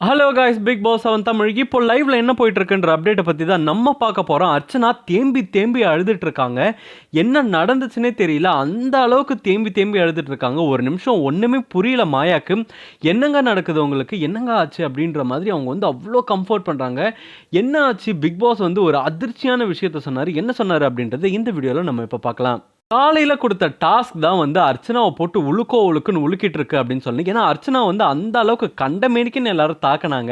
Hello guys, big boss 7 Tamil இப்போ லைவ்ல என்ன போயிட்டு இருக்குன்ற அப்டேட்டை பற்றி தான் நம்ம பார்க்க போகிறோம். அர்ச்சனா தேம்பி தேம்பி அழுதுட்டு இருக்காங்க. என்ன நடந்துச்சுன்னே தெரியல, அந்த அளவுக்கு தேம்பி தேம்பி அழுதுட்டு இருக்காங்க. ஒரு நிமிஷம் ஒன்றுமே புரியல மாயாக்கு. என்னங்க நடக்குது உங்களுக்கு, என்னங்க ஆச்சு அப்படின்ற மாதிரி அவங்க வந்து அவ்வளோ கம்ஃபர்ட் பண்ணுறாங்க. என்ன ஆச்சு, பிக் பாஸ் வந்து ஒரு அதிர்ச்சியான விஷயத்த சொன்னார். என்ன சொன்னார் அப்படின்றது இந்த வீடியோவில் நம்ம இப்போ பார்க்கலாம். காலையில குடுத்த டாஸ்க் தான் வந்து அர்ச்சனாவ போட்டு உழுக்குன்னு உலுக்கிட்டு இருக்கு அப்படின்னு சொல்லி. ஏன்னா அர்ச்சனா வந்து அந்த அளவுக்கு கண்டமேனிக்குன்னு எல்லாரும் தாக்குனாங்க.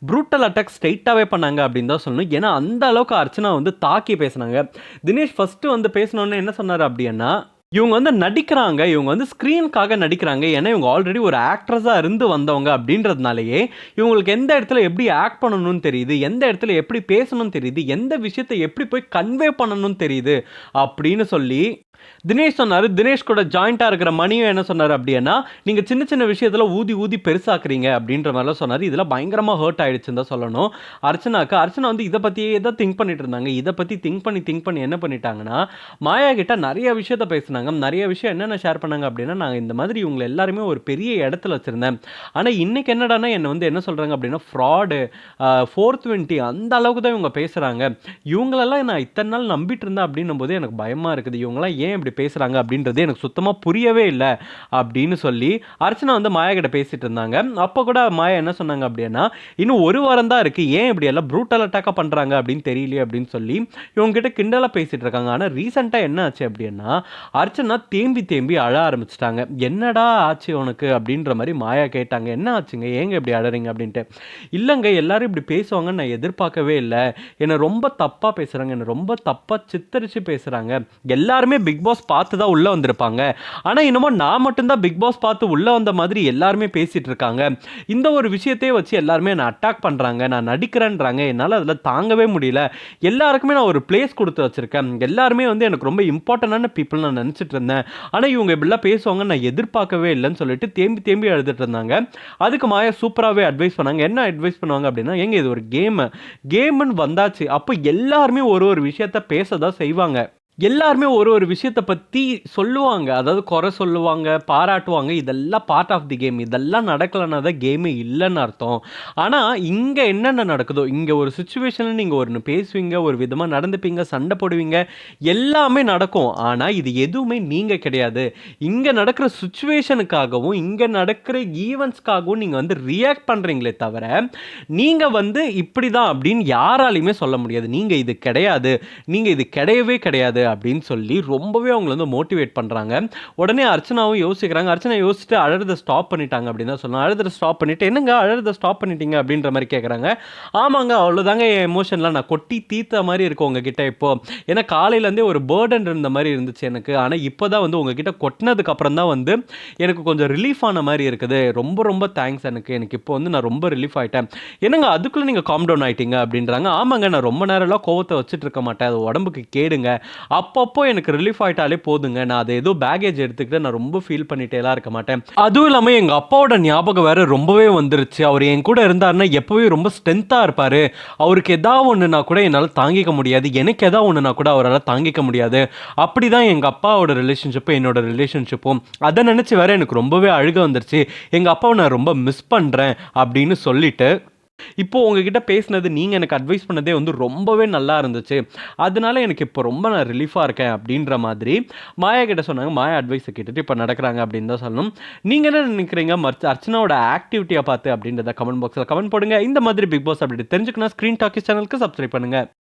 ப்ரூட்டல் அட்டாக் ஸ்ட்ரெயிட்டாவே பண்ணாங்க அப்படின்னு தான் சொல்லணும். ஏன்னா அந்த அளவுக்கு அர்ச்சனா வந்து தாக்கி பேசினாங்க. தினேஷ் ஃபர்ஸ்ட் வந்து பேசினோடனே என்ன சொன்னார் அப்படின்னா, இவங்க வந்து நடிக்கிறாங்க, இவங்க வந்து ஸ்க்ரீனுக்காக நடிக்கிறாங்க. ஏன்னா இவங்க ஆல்ரெடி ஒரு ஆக்ட்ரஸா இருந்து வந்தவங்க அப்படின்றதுனாலயே இவங்களுக்கு எந்த இடத்துல எப்படி ஆக்ட் பண்ணணும்னு தெரியுது, எந்த இடத்துல எப்படி பேசணும்னு தெரியுது, எந்த விஷயத்தை எப்படி போய் கன்வே பண்ணணும்னு தெரியுது அப்படின்னு சொல்லி தினேஷ் சொன்னாரு. தினேஷ் கூட ஜாயிண்டா இருக்கிற மணியும் என்ன சொன்னாரு அப்படின்னா, நீங்க சின்ன சின்ன விஷயத்துல ஊதி ஊதி பெருசாக்குறீங்க அப்படின்ற மாதிரிலாம் சொன்னாரு. இதெல்லாம் பயங்கரமா ஹர்ட் ஆயிடுச்சுன்னு தான் சொல்லணும் அர்ச்சனாக்கு. அர்ச்சனா வந்து இதை பத்தியே தான் திங்க் பண்ணிட்டு இருந்தாங்க. இதை பத்தி திங்க் பண்ணி என்ன பண்ணிட்டாங்கன்னா, மாயா கிட்ட நிறைய விஷயத்த பேசினாங்க. நிறைய விஷயம் என்னென்ன ஷேர் பண்ணாங்க அப்படின்னா, நான் இந்த மாதிரி இவங்க எல்லாருமே ஒரு பெரிய இடத்துல வச்சிருந்தேன். ஆனா இன்னைக்கு என்னடானா என்ன வந்து என்ன சொல்றாங்க அப்படின்னா, ஃப்ராடு, 420 அந்த அளவுக்கு தான் இவங்க பேசுறாங்க. இவங்களெல்லாம் நான் இத்தனை நாள் நம்பிட்டு இருந்தேன் அப்படின்னும் போது எனக்கு பயமா இருக்குது. இவங்களாம் ஏன் இப்படி பேசுறாங்க அப்படின்றது எனக்கு சுத்தமா புரியவே இல்லை அப்படின்னு சொல்லி அர்ச்சனா வந்து மாயா கிட்ட பேசிட்டு இருந்தாங்க. அப்போ கூட மாயா என்ன சொன்னாங்க அப்படின்னா, இன்னும் ஒரு வாரம் தான் இருக்கு, ஏன் இப்படி எல்லாம் ப்ரூட்டல் அட்டாக்கா பண்றாங்க அப்படின்னு தெரியலையே அப்படின்னு சொல்லி இவங்க கிட்ட கிண்டலா பேசிட்டு இருக்காங்க. ஆனா ரீசெண்டா என்ன ஆச்சு அப்படின்னா, அர்ச்சனா தேம்பி தேம்பி அழ ஆரம்பிச்சிட்டாங்க. என்னடா ஆச்சு உனக்கு அப்படின்ற மாதிரி மாயா கேட்டாங்க. என்ன ஆச்சுங்க, ஏங்க இப்படி அழறீங்க அப்படின்ட்டு. இல்லைங்க, எல்லாரும் இப்படி பேசுவாங்கன்னு நான் எதிர்பார்க்கவே இல்லை. என்னை ரொம்ப தப்பா பேசுறாங்க, என்னை ரொம்ப தப்பா சித்தரிச்சு பேசுறாங்க. எல்லாருமே பிக் பாஸ் பார்த்து தான் உள்ள வந்திருப்பாங்க. ஆனா என்னமோ நான் மட்டும்தான் பிக் பாஸ் பார்த்து உள்ள வந்த மாதிரி எல்லாருமே பேசிட்டு இருக்காங்க. இந்த ஒரு விஷயத்தையே வச்சு எல்லாருமே என்ன அட்டாக் பண்றாங்க, நான் நடிக்கிறேன்றாங்க. என்னால் அதில் தாங்கவே முடியல. எல்லாருக்குமே நான் ஒரு பிளேஸ் கொடுத்து வச்சிருக்கேன். எல்லாருமே வந்து எனக்கு ரொம்ப இம்பார்ட்டன்டான பீப்புள் நான் நினச்சிட்டு இருந்தேன். ஆனால் இவங்க இப்படிலாம் பேசுவாங்க நான் எதிர்பார்க்கவே இல்லைன்னு சொல்லிட்டு தேம்பி தேம்பி எழுதிட்டு இருந்தாங்க. அதுக்கு மாயா சூப்பராகவே அட்வைஸ் பண்ணாங்க. என்ன அட்வைஸ் பண்ணுவாங்க அப்படின்னா, எங்க இது ஒரு கேம்னு வந்தாச்சு, அப்போ எல்லாருமே ஒரு ஒரு விஷயத்த பேச தான் செய்வாங்க. எல்லாருமே ஒரு ஒரு விஷயத்த பத்தி சொல்லுவாங்க. அதாவது குறை சொல்லுவாங்க, பாராட்டுவாங்க. இதெல்லாம் பார்ட் ஆஃப் தி கேம். இதெல்லாம் நடக்கலனா தான் கேமே இல்லன்னு அர்த்தம். ஆனா, இங்க என்னென்ன நடக்குதோ, இங்க ஒரு சிச்சுவேஷன்ல நீங்க ஒண்ணு பேசுவீங்க, ஒரு விதமா நடந்துப்பீங்க, சண்டை போடுவீங்க, எல்லாமே நடக்கும். ஆனா, இது எதுவுமே நீங்க கிடையாது. இங்க நடக்கிற சிச்சுவேஷனுக்காகவும், இங்க நடக்கிற ஈவென்ட்ஸ்க்காகவும் நீங்க வந்து ரியாக்ட் பண்றீங்களே தவிர, நீங்க வந்து இப்படிதான் அப்படின்னு யாராலையுமே சொல்ல முடியாது. நீங்க இது கிடையாது, நீங்க இது கிடையவே கிடையாது அப்படின்னு சொல்லி ரொம்பவே அவங்கள வந்து மோட்டிவேட் பண்றாங்க. உடனே அர்ச்சனாவும் யோசிக்கிறாங்க. அர்ச்சனா யோசிச்சுட்டு அழறத ஸ்டாப் பண்ணிட்டாங்க அப்படின்னு தான் சொல்லணும். அழுறத ஸ்டாப் பண்ணிட்டு, என்னங்க அழறத ஸ்டாப் பண்ணிட்டீங்க அப்படின்ற மாதிரி கேட்குறாங்க. ஆமாங்க, அவ்வளோதாங்க, என் எமோஷன்லாம் நான் கொட்டி தீர்த்த மாதிரி இருக்கும் உங்ககிட்ட இப்போ. ஏன்னா காலையிலேருந்தே ஒரு பேர்டன் இருந்த மாதிரி இருந்துச்சு எனக்கு. ஆனால் இப்போ தான் வந்து உங்ககிட்ட கொட்டினதுக்கு அப்புறம் தான் வந்து எனக்கு கொஞ்சம் ரிலீஃப் ஆன மாதிரி இருக்குது. ரொம்ப ரொம்ப தேங்க்ஸ். எனக்கு இப்போ வந்து நான் ரொம்ப ரிலீஃப் ஆயிட்டேன். என்னங்க அதுக்குள்ளே நீங்கள் காம் டவுன் ஆயிட்டீங்க அப்படின்றாங்க. ஆமாங்க, நான் ரொம்ப நேரம்லாம் கோவத்தை வச்சுட்டு இருக்க மாட்டேன், அது உடம்புக்கு கேடுங்க. அப்பப்போ எனக்கு ரிலீஃப் ஆயிட்டாலே போதுங்க. நான் அதை ஏதோ பேகேஜ் எடுத்துக்கிட்டு நான் ரொம்ப ஃபீல் பண்ணிட்டேலாம் இருக்க மாட்டேன். அதுவும் இல்லாமல் எங்கள் அப்பாவோட ஞாபகம் வேற ரொம்பவே வந்துருச்சு. அவர் என் கூட இருந்தாருன்னா எப்போவே ரொம்ப ஸ்ட்ரென்த்தாக இருப்பார். அவருக்கு எதாவது ஒன்றுனா கூட என்னால் தாங்கிக்க முடியாது, எனக்கு எதாவது ஒன்றுனா கூட அவரால் தாங்கிக்க முடியாது. அப்படி தான் எங்கள் அப்பாவோட ரிலேஷன்ஷிப்பும் என்னோட ரிலேஷன்ஷிப்பும். அதை நினச்சி வேற எனக்கு ரொம்பவே அழுக வந்துருச்சு. எங்கள் அப்பாவை நான் ரொம்ப மிஸ் பண்ணுறேன் அப்படின்னு சொல்லிட்டு, இப்போ உங்ககிட்ட பேசினது, நீங்கள் எனக்கு அட்வைஸ் பண்ணதே வந்து ரொம்பவே நல்லா இருந்துச்சு. அதனால எனக்கு இப்போ ரொம்ப நான் ரிலீஃபாக இருக்கேன் அப்படின்ற மாதிரி மாயா கிட்ட சொன்னாங்க. மாயா அட்வைஸை கேட்டுட்டு இப்போ நடக்கிறாங்க அப்படின்னு தான் சொல்லணும். நீங்கள் என்ன நினைக்கிறீங்க அர்ச்சனாவோட ஆக்டிவிட்டியை பார்த்து அப்படின்றத கமெண்ட் பாக்ஸில் கமெண்ட் போடுங்க. இந்த மாதிரி பிக் பாஸ் அப்படி தெரிஞ்சுக்கணும் ஸ்க்ரீன் டாக்கிஸ் சேனலுக்கு சப்ஸ்கிரைப் பண்ணுங்கள்.